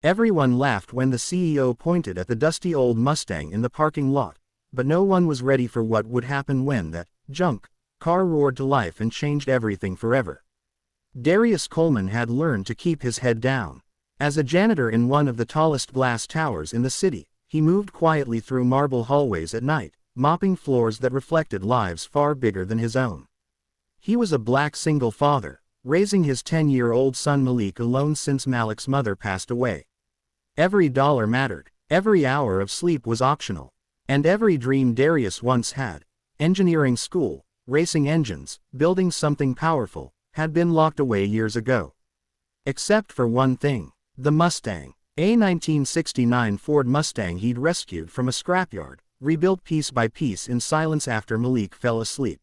Everyone laughed when the CEO pointed at the dusty old Mustang in the parking lot, but no one was ready for what would happen when that junk car roared to life and changed everything forever. Darius Coleman had learned to keep his head down. As a janitor in one of the tallest glass towers in the city, he moved quietly through marble hallways at night, mopping floors that reflected lives far bigger than his own. He was a black single father, raising his 10-year-old son Malik alone since Malik's mother passed away. Every dollar mattered, every hour of sleep was optional, and every dream Darius once had, engineering school, racing engines, building something powerful, had been locked away years ago. Except for one thing, the Mustang. A 1969 Ford Mustang he'd rescued from a scrapyard, rebuilt piece by piece in silence after Malik fell asleep.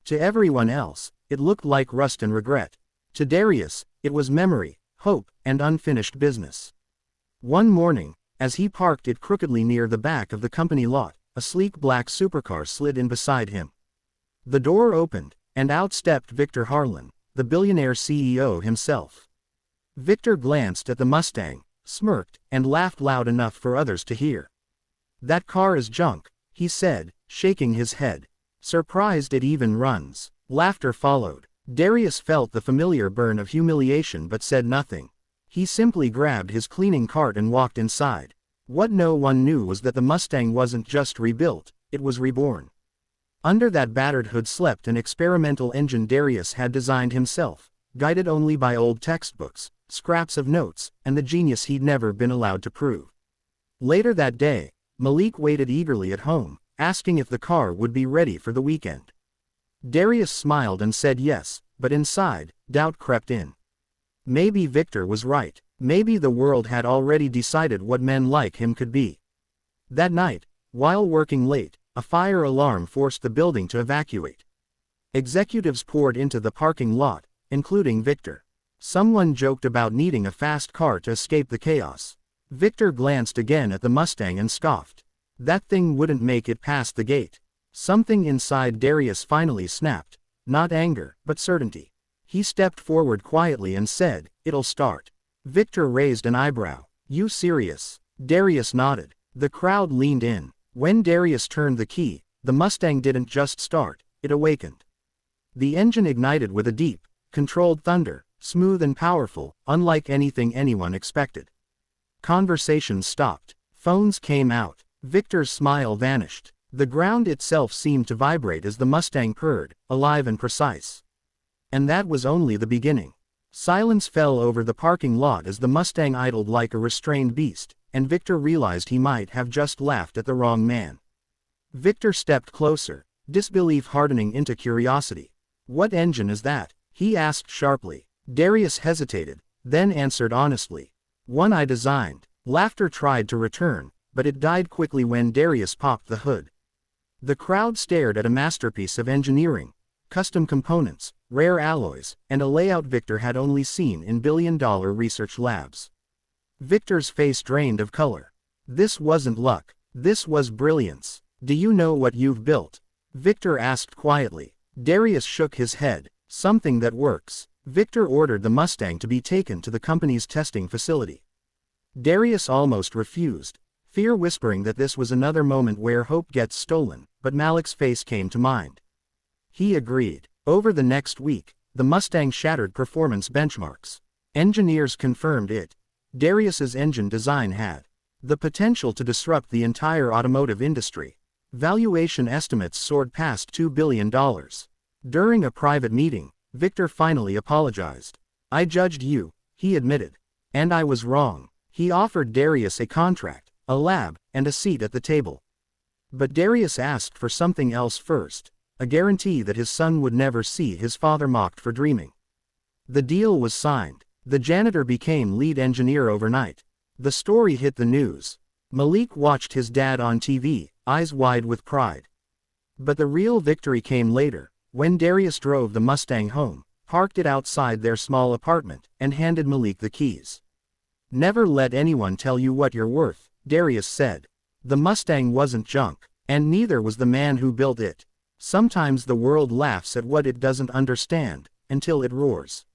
To everyone else, it looked like rust and regret. To Darius, it was memory, hope, and unfinished business. One morning, as he parked it crookedly near the back of the company lot, a sleek black supercar slid in beside him. The door opened, and out stepped Victor Harlan, the billionaire CEO himself. Victor glanced at the Mustang, smirked, and laughed loud enough for others to hear. "That car is junk," he said, shaking his head. "Surprised it even runs." Laughter followed. Darius felt the familiar burn of humiliation but said nothing. He simply grabbed his cleaning cart and walked inside. What no one knew was that the Mustang wasn't just rebuilt, it was reborn. Under that battered hood slept an experimental engine Darius had designed himself, guided only by old textbooks, scraps of notes, and the genius he'd never been allowed to prove. Later that day, Malik waited eagerly at home, asking if the car would be ready for the weekend. Darius smiled and said yes, but inside, doubt crept in. Maybe Victor was right. Maybe the world had already decided what men like him could be. That night, while working late, a fire alarm forced the building to evacuate. Executives poured into the parking lot, including Victor. Someone joked about needing a fast car to escape the chaos. Victor glanced again at the Mustang and scoffed. That thing wouldn't make it past the gate. Something inside Darius finally snapped. Not anger, but certainty. He stepped forward quietly and said, "It'll start." Victor raised an eyebrow. "You serious?" Darius nodded. The crowd leaned in. When Darius turned the key, the Mustang didn't just start, it awakened. The engine ignited with a deep, controlled thunder, smooth and powerful, unlike anything anyone expected. Conversations stopped. Phones came out. Victor's smile vanished. The ground itself seemed to vibrate as the Mustang purred, alive and precise. And that was only the beginning. Silence fell over the parking lot as the Mustang idled like a restrained beast, and Victor realized he might have just laughed at the wrong man. Victor stepped closer, disbelief hardening into curiosity. "What engine is that?" he asked sharply. Darius hesitated, then answered honestly. "One I designed." Laughter tried to return, but it died quickly when Darius popped the hood. The crowd stared at a masterpiece of engineering, custom components, rare alloys, and a layout Victor had only seen in billion-dollar research labs. Victor's face drained of color. This wasn't luck. This was brilliance. "Do you know what you've built?" Victor asked quietly. Darius shook his head. "Something that works." Victor ordered the Mustang to be taken to the company's testing facility. Darius almost refused, fear whispering that this was another moment where hope gets stolen, but Malik's face came to mind. He agreed. Over the next week, the Mustang shattered performance benchmarks. Engineers confirmed it. Darius's engine design had the potential to disrupt the entire automotive industry. Valuation estimates soared past $2 billion. During a private meeting, Victor finally apologized. "I judged you," he admitted. "And I was wrong." He offered Darius a contract, a lab, and a seat at the table. But Darius asked for something else first, a guarantee that his son would never see his father mocked for dreaming. The deal was signed. The janitor became lead engineer overnight. The story hit the news. Malik watched his dad on TV, eyes wide with pride. But the real victory came later, when Darius drove the Mustang home, parked it outside their small apartment, and handed Malik the keys. "Never let anyone tell you what you're worth," Darius said. The Mustang wasn't junk, and neither was the man who built it. Sometimes the world laughs at what it doesn't understand, until it roars.